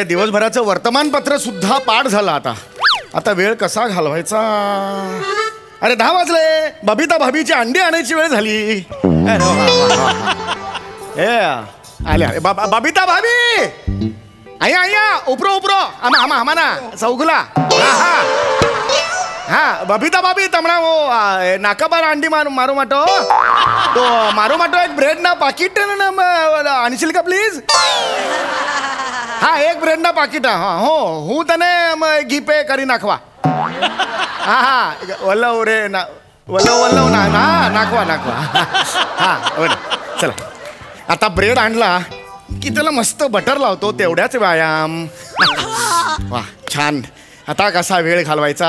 दिवसभराचं वर्तमानपत्र सुद्धा पाठ झालं. आता वेळ कसा घालवायचा. अरे 10 वाजले. बबिता भाभीची अंडी आणायची वेळ झाली. आल्या बबिता भाभी. आया उपरो आमा ना चौगुला. हाँ बबिता भाभी तमना वो नाका पर अंडी मारो माटो तो मारो माटो एक ब्रेड ना पाकिट आणशील का प्लीज. हा एक ब्रेड ना पाकिट. हाँ हो हूँ तने घी पे करी नाखवा. हाँ वल्लव रे ना वल्लव ना नाखवा. हाँ चला आता ब्रेड आणला की त्याला मस्त बटर लावतो. तेवढ्याच व्यायाम. वा छान. आता कसा वेळ घालवायचा.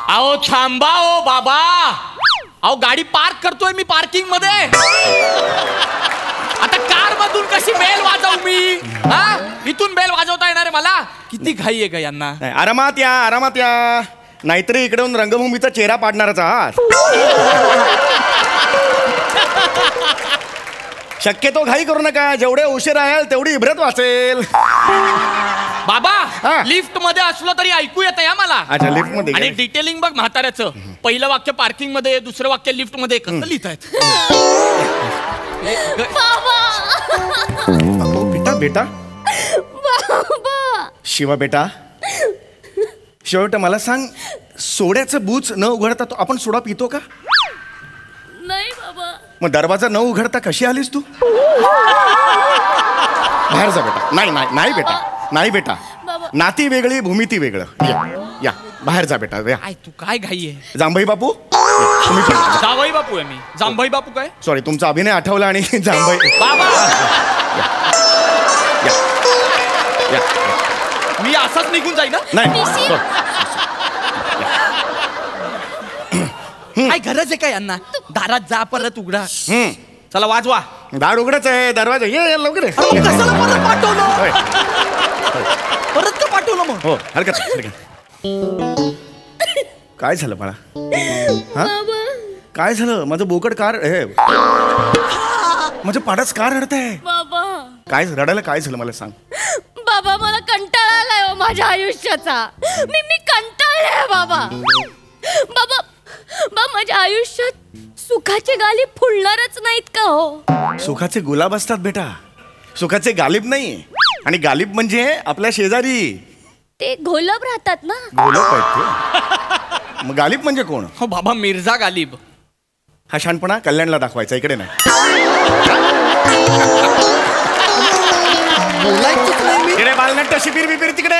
आओ थांबा ओ बाबा. आओ गाडी पार्क करतोय मी पार्किंग मध्ये. आता कार मधून कशी बेल वाजवू मी. हा इथून बेल वाजवता येणार आहे मला. किती घाई आहे का यांना. आरामात या नाहीतरी इकडे येऊन रंगभूमीचा चेहरा पाडणारच आहात. शक्यतो घाई करू नका. जेवढे उशीर आहे तेवढी इब्रत वाचेल. बाबा लिफ्ट मध्ये असलो तरी ऐकू येत या मला. अच्छा लिफ्ट मध्ये. आणि डिटेलिंग बघ म्हाताऱ्याचं. पहिलं वाक्य पार्किंग मध्ये दुसरं वाक्य लिफ्ट मध्ये कसं लिहितायत. बेटा शिवा बेटा मला सांग सोड्याचं बूच न उघडता तो आपण सोडा पितो का. नाही बाबा. मग दरवाजा न उघडता कशी आलीस तू. बाहेर जा बेटा. नाही बेटा नाती वेगळी भूमिती वेगळं. या बाहेर जा बेटा. तू काय घाई आहे. जांभई बापू जावई बापू आहे मी. जांभई बापू काय. सॉरी तुमचा अभिनय आठवला आणि जांभई बाबा. मी असाच निघून जाईल ना. नाही काय गरज आहे का यांना. दारात जा परत उघडा. चला वाजवा. दार उघडच आहे. दरवाजा ये लवकर. परत का पाठवलं मग. हो हरकत. काय झालं मला. काय झालं. माझं बोकड कार माझं पाडाच कार रडत आहे. बाबा काय रडायला काय झालं मला सांग. बाबा मला कंटाळा आलाय माझ्या आयुष्याचा. मी कंटाळले बाबा. बाबा माझ्या आयुष्यात सुखाचे गालिब फुलणारच नाहीत का हो. सुखाचे गुलाब असतात बेटा. सुखाचे गालिब नाही. आणि गालिब म्हणजे आपल्या शेजारी ते घोलप राहतात ना. घोलप आहेत. मग गालिब म्हणजे कोण. हो बाबा मिर्झा गालिब. हा शानपणा कल्याणला दाखवायचा. इकडे नाही. तिकडे बालनाट्य शिबिर बिबिर तिकडे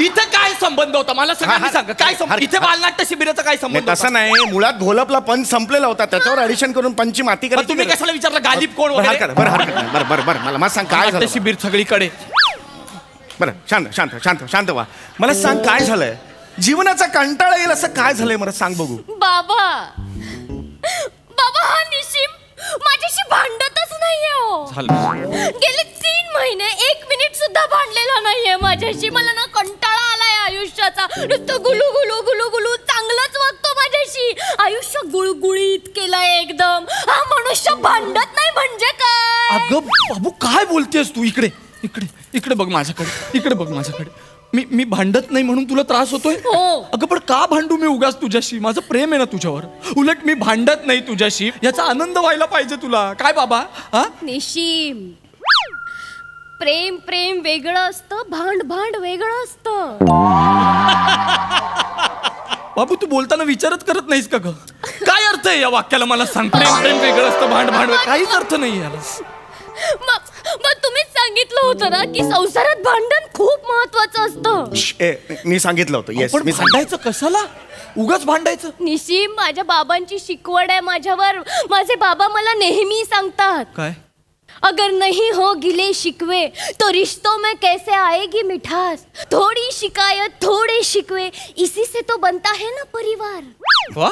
इथे काय संबंध होता मला सांगा. काय इथे बालनाट्य शिबिराचा काय संबंध. तसं नाही. मुळात घोलपला पंच संपलेला होता. त्याच्यावर ऍडिशन करून पंची माती करा. तुम्ही कशाला विचारलं गालिब कोण वगैरे. बरं मला सांग काय झालं. शिबिर सगळीकडे. बरं शांत व्हा. मला सांग काय झालंय. जीवनाचा कंटाळा येईल असं काय झालंय मला सांग बघू. बाबा हा निशिम माझ्याशी भांडतच नाहीये हो. गेले 3 महिने 1 मिनिट सुद्धा भांडलेला नाहीये माझ्याशी. मला ना कंटाळा आलाय आयुष्याचा. नुसतं गुलू चांगलंच वागतो माझ्याशी. आयुष्य गुळगुळीत केलंय एकदम. हा मनुष्य भांडत नाही म्हणजे काय. अगं बाबू काय बोलतेस तू. इकडे बघ माझ्याकडे. मी भांडत नाही म्हणून तुला त्रास होतोय. अगं पण का भांडू मी उगाच तुझ्याशी. माझं प्रेम आहे ना तुझ्यावर. उलट मी भांडत नाही तुझ्याशी याचा आनंद व्हायला पाहिजे तुला. काय बाबा. निशिम प्रेम वेगळं असतं. भांड वेगळं असतं. बाबू तू बोलताना विचारच करत नाहीस का ग. काय अर्थ आहे या वाक्याला मला सांग. प्रेम वेगळं असतं. भांड काहीच अर्थ नाही याला. मग तुम्हीच सांगितलं होतं ना की संसारात भांडण खूप महत्वाचं असतं. मी सांगितलं होतं. येस मी भांडायचं कशाला. उगाच भांडायचं. निशिम माझ्या बाबांची शिकवण आहे माझ्यावर. माझे बाबा मला नेहमी सांगतात. काय. अगर नहीं हो गिले शिकवे तो रिश्तों में कैसे आएगी मिठास. थोडी शिकायत थोडे शिकवे इसी से तो बनता है ना परिवार. वा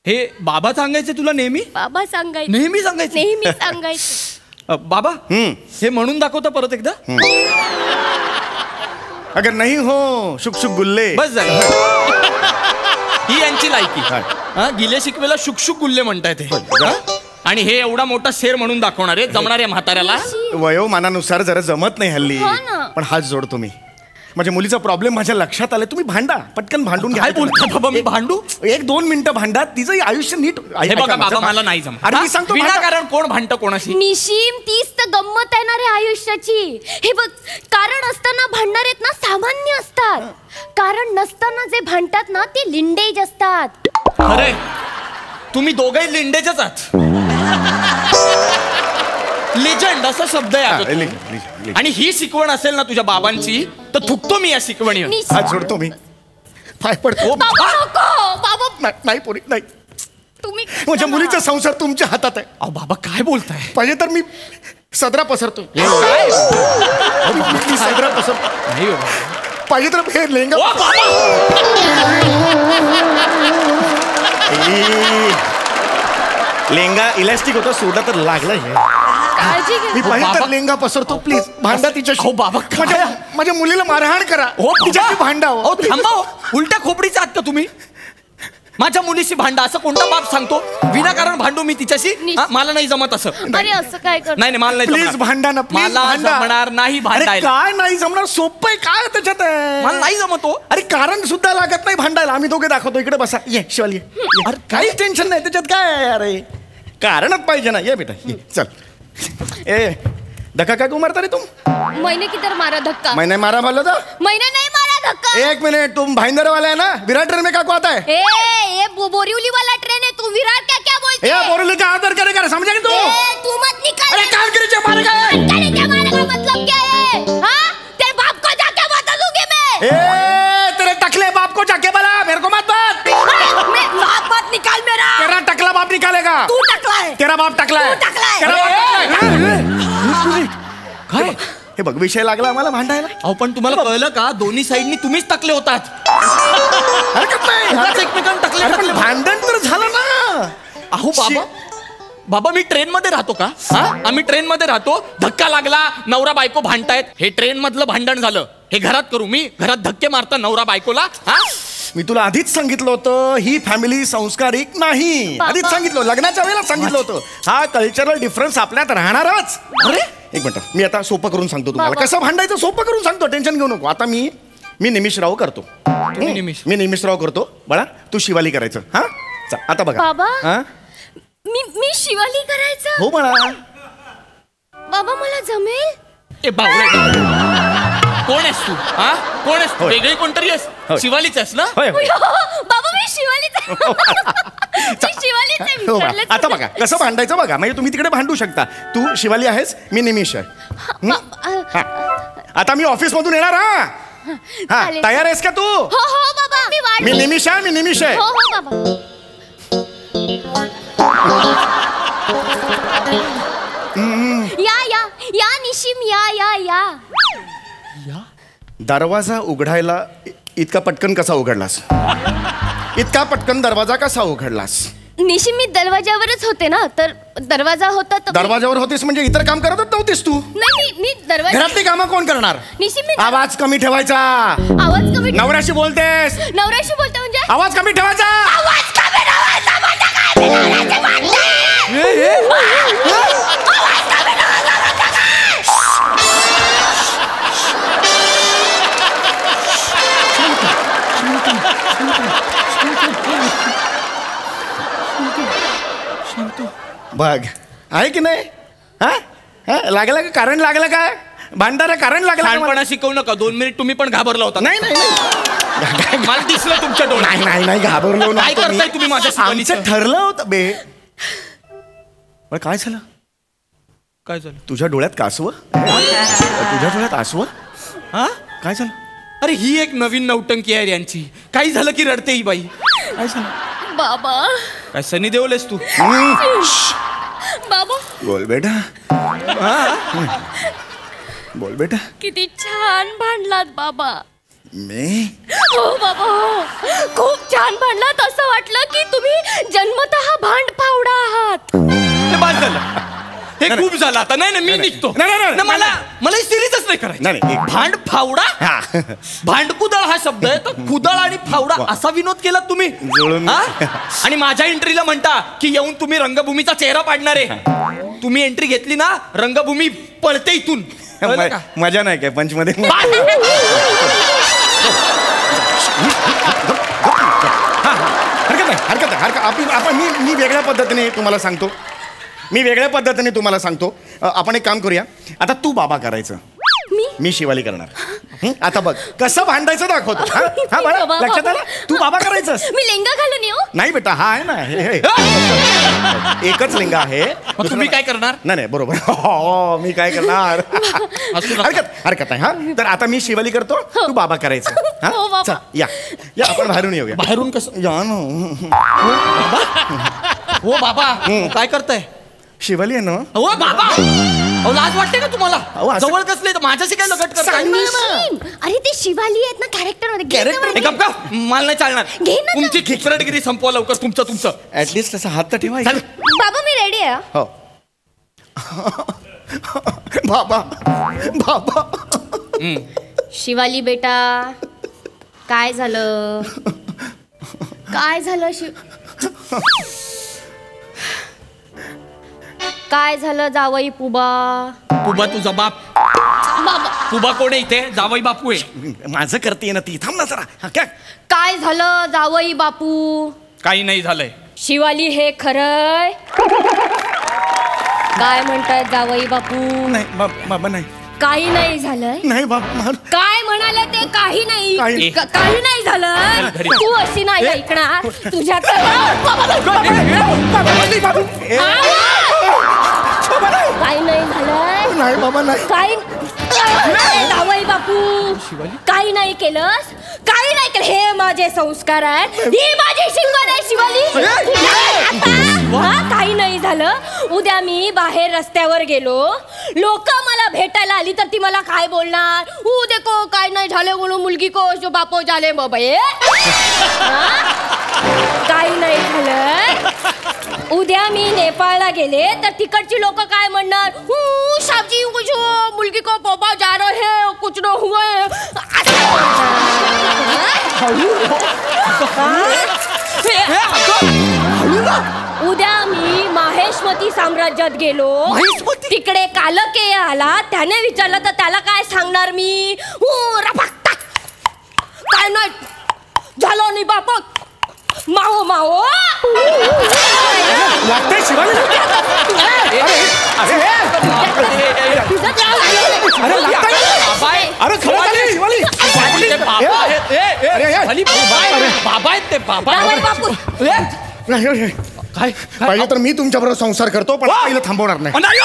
हे बाबा सांगायचे तुला नेहमी. बाबा सांगायचे. नेहमी सांगायचे. बाबा हे म्हणून दाखवता परत एकदा. अगर नहीं हो शुक गुल्ले. बस झालं. ही यांची लायकी. गिले शिकवेला शुक गुल्ले म्हणताय ते. आणि हे एवढा मोठा शेर म्हणून दाखवणार आहे जमणार आहे म्हाताऱ्याला. वयोमानानुसार जरा जमत नाही हल्ली. हो ना. पण हात जोडतो मी. माझ्या मुलीचा प्रॉब्लेम माझ्या लक्षात आला. तुम्ही भांडा, पटकन भांडून घ्या. काय बोलता बाबा, मी भांडू? 1-2 मिनिटं भांडा, तिचं आयुष्य नीट. हे बघा बाबा, मला नाही जमत. अरे मी सांगतो विनाकारण कोण भांडतं कोणाशी? निशिम, तीच तर गंमत आहे ना रे आयुष्याची. हे बघ, कारण असताना भांडणार आहेत ना सामान्य असतात, कारण नसताना जे भांडतात ना ते लिंडेज असतात. अरे तुम्ही दोघंही लिंडेचच आहात. लिजंड असा शब्द आहे. आणि ही शिकवण असेल ना तुझ्या बाबांची तर थुकतो मी या शिकवणीवर. हात जोडतो मी, पाय पडतो. बाबा नको, बाबा नाही पोरी नाही. तुम्ही माझ्या मुलीचा संसार तुमच्या हातात आहे. अहो बाबा काय बोलताय? पाहिजे तर मी सदरा पसरतो. काय मी सदरा पसरतो. नाही बाबा. पाहिजे तर हे लेंगा. ओ बाबा, लेंगा इलास्टिक होता, सोडा तर लागला हे. काळजी घे. मी पाहिजे तर बाबा. लेंगा पसरतो. प्लीज भांडा तिच्याशी. अहो बाबा, काय? माझ्या मुलीला मारहाण करा. हो तिच्याशी भांडा. अहो थांबा हो. उलट्या खोपडीचे आहात का तुम्ही? माझ्या मुलीशी भांडा असं कोणता बाप सांगतो? विनाकारण भांडू मी तिच्याशी? हा, मला नाही जमत असं. अरे असं काय कर. नाही नाही, मला नाही प्लीज जमणार. भांडा ना, प्लीज मला भांडा. जमणार नाही अरे भांडायला. काय नाही जमणार? सोपं आहे. काय त्याच्यात आहे? मला नाही जमत हो. अरे कारण सुद्धा लागत नाही भांडायला. आम्ही दोघे दाखवतो. इकडे बसा. ये शिवाल ये. अरे काहीच टेन्शन नाही त्याच्यात. काय आहे अरे, कारणच पाहिजे ना. ये बेटा ये, चल. ए धक्का काय तू मारता रे? तुम मैंने किधर मारा धक्का? मैंने मारा बोला था. मैंने नहीं मारा धक्का. 1 मिनट, तुम भाईंदर वाला है ना? विराट ट्रेन में क्या को आता है? ये बोरीवली वाला ट्रेन है. तू विराट क्या क्या बोलते ए बोरली का आदर करेगा, समझा कि तू? तू मत निकल. अरे काम करे मारेगा. क्या मारेगा मतलब क्या है? हाँ, तेरे बाप को जाके बता दूंगी मैं. ए तेरे टकले बाप को जाके बोला, मेरे को मत बात. मैं बाप मत निकाल मेरा. तेरा टकला बाप निकालेगा. तू टकला है. तेरा बाप टकला है. तू टकला है. तेरा बाप टकला है. काय? हे बघ विषय लागला आम्हाला भांडायला. अहो पण तुम्हाला कळलं का? दोन्ही साईडनी तुम्हीच टाकले होतात. हरकत नाही. उगाच एकमेकांना अरे पण टाकले. भांडण तर झालं ना. अहो बाबा, बाबा मी ट्रेन मध्ये राहतो का? हा, आम्ही ट्रेन मध्ये राहतो. धक्का लागला, नवरा बायको भांडतायत. हे ट्रेन मधलं भांडण झालं. हे घरात करू मी? घरात धक्के मारता नवरा बायकोला? हा, मी तुला आधीच सांगितलं होतं ही फॅमिली संस्कारिक नाही. बाबा. आधीच सांगितलं, लग्नाच्या वेळेला सांगितलं होतं. हा कल्चरल डिफरन्स आपल्यात राहणारच. अरे एक मिनिट, मी आता सोपं करून सांगतो तुम्हाला. बाबा. कसं भांडायचं सोपं करून सांगतो. टेन्शन घेऊ नको. आता मी निमिषराव करतो. तुम्ही निमिष. मी निमिषराव करतो. बाळा तू शिवाली करायचं. हा चल आता बघा. बाबा. हा मी शिवाली करायचं? हो बाळा. बाबा मला जमेल? ए बावळे, कोण आहेस तू? हा, कोण आहेस तू? होय. वेगळी कोणतरी आहेस? होय. शिवालीच आहेस ना? होय होय. बाबा मी शिवालीच आहे. मी शिवालीच आहे. हो बाळा. विसरलेच आता होते. बघा कसं भांडायचं बघा. म्हणजे तुम्ही तिकडे भांडू शकता. तू शिवाली आहेस, मी निमिष आहे. हा. आता मी ऑफिस मधून येणार. हा हा चालेल. तयार आहेस का तू? हो हो बाबा मी वाट. मी निमिष आहे, मी निमिष आहे. हो हो बाबा. या निशिम या. दरवाजा उघडायला इतका पटकन कसा उघडलास? इतका पटकन दरवाजा कसा उघडलास? निशिम मी दरवाजावरच होते ना, तर दरवाजा होता तर दरवाजावर होतीस म्हणजे इतर काम करतच नव्हतीस तू? नाही मी दरवाजा. घरातली कामं कोण करणार? निशिम मी आवाज कमी ठेवायचा. आवाज कमी. नवऱ्याशी बोलतेस, नवऱ्याशी बोलते म्हणजे आवाज कमी ठेवायचा. आवाज कमी ठेवायचा म्हणजे काय? मी नवऱ्याशी बोलते. बघ आहे की नाही? हा हा? लागलं का? कारण लागलं काय? भांडारा कारण लागलं का मला? लहानपणा शिकवू नका. 2 मिनिट तुम्ही पण घाबरला होता. नाही नाही नाही. मला दिसलं तुमच्या डोळ्यात. नाही नाही नाही घाबरलो काय नव्हतो मी. करताय तुम्ही माझ्या शिवालीचं? आमचं ठरलं होतं बे. बरं काय झालं? काय झालं? तुझ्या डोळ्यात कासव? तुझ्या डोळ्यात आसव? हा, काय झालं? अरे ही एक नवीन नौटंकी आहे यांची. काही झालं की रडते ही बाई. काय झालं? बाबा काय सनी देओलेस तू? बाबा बोल बेटा. बोल बेटा. किती छान भांडलात बाबा. मी हो बाबा हो. खूप छान भांडलात. असं वाटलं की तुम्ही जन्मतः भांड फावडा आहात. हे बाद झालं. हे खूप झालं आता. नाही मी निघतो. नाही, मला सिरीजच नाही करायची. नाही. भांड फावडा, हा. भांडकुदळ हा शब्द आहे, तर कुदळ आणि फावडा असा विनोद केला तुम्ही जुळून. हा? आणि माझ्या एंट्रीला म्हणता की येऊन तुम्ही रंगभूमीचा चेहरा पाडणार आहे. तुम्ही एंट्री घेतली ना, रंगभूमी पळते इथून. कळलं का? मजा नाही काय पंच मध्ये? हरकत नाही. आपण मी वेगळ्या पद्धतीने तुम्हाला सांगतो. आपण एक काम करूया. आता तू बाबा करायचं, मी शिवाली करणार. आता बघ कसं भांडायचं दाखवतो. हा बाळा, लक्षात आलं? तू बाबा करायचंस. मी लेंगा घालून येऊ? नाही बेटा, हा आहे ना, हे एकच लिंग आहे. मग तुम्ही काय करणार? नाही बरोबर. हो, मी काय करणार? हरकत नाही. हा, तर आता मी शिवाली करतो, तू बाबा करायचं. हो, बाबा. चल, या आपण बाहेरून येऊया. बाहेरून कसं? या ना. हो बाबा, काय करताय? शिवाली आहे ना. हो बाबा, अहो लाज वाटते का तुम्हाला? असं- जवळ कसले तर माझ्याशी काय लगट करताय? अरे ते शिवाली आहेत ना कॅरेक्टर मध्ये. घे ना हे मला. गप्प का? मला नाही चालणार. घे ना तुमची खिचरटगिरी संपवा लवकर. तुमचं ऍटलिस्ट असं हात तर ठेवा. चाल. बाबा मी रेडी आहे. हो. बाबा. शिवाली बेटा, काय झालं? काय झालं जावई पुबा? पुबा तुझा बाप. बाबा पुबा कोण आहे इथे? जावई बापू आहे. माझं करते ना ती. थांब ना जरा. हा, काय? काय झालं जावई बापू? काही नाही झालंय. शिवाली हे खरंय? काय म्हणताय जावई बापू? नाही बाबा नाही. काही नाही झालंय? नाही बाबा. काय म्हणाले ते? काही नाही. काही- काही नाही झालं. घरी. तू अशी नाही ऐकणार. तुझ्या काही नाही झालंय. नाही बाबा नाही. काही जावई बापू, काही नाही केलंस? काही नाही केलं. हे माझे संस्कार आहेत. ही माझी शिकवण आहे शिवाली. हा, काही नाही झालं. उद्या मी बाहेर रस्त्यावर गेलो, लोक मला भेटायला आली तर ती मला काय बोलणार? देखो काय नाही झाले म्हणून मुलगी को जो बापो झाले बाबा. काही नाही झालं. उद्या मी नेपाळला गेले तर तिकडची लोक काय म्हणणार? शाबजी कुछ मुलगी को पापा जा रहे हैं, कुछ न हुए. उद्या मी माहेशमती साम्राज्यात गेलो, तिकडे कालकेय आला, त्याने विचारलं तर त्याला काय सांगणार मी? काय नाही झालं नाही बापा. माओ लागतंय शिवाली. अरे खरं झालं शिवाली. बाबा आहेत ते. बाबा बापू. काय पाहिजे तर मी तुमच्या बरोबर संसार करतो, पण पहिलं थांबवणार नाही. नाही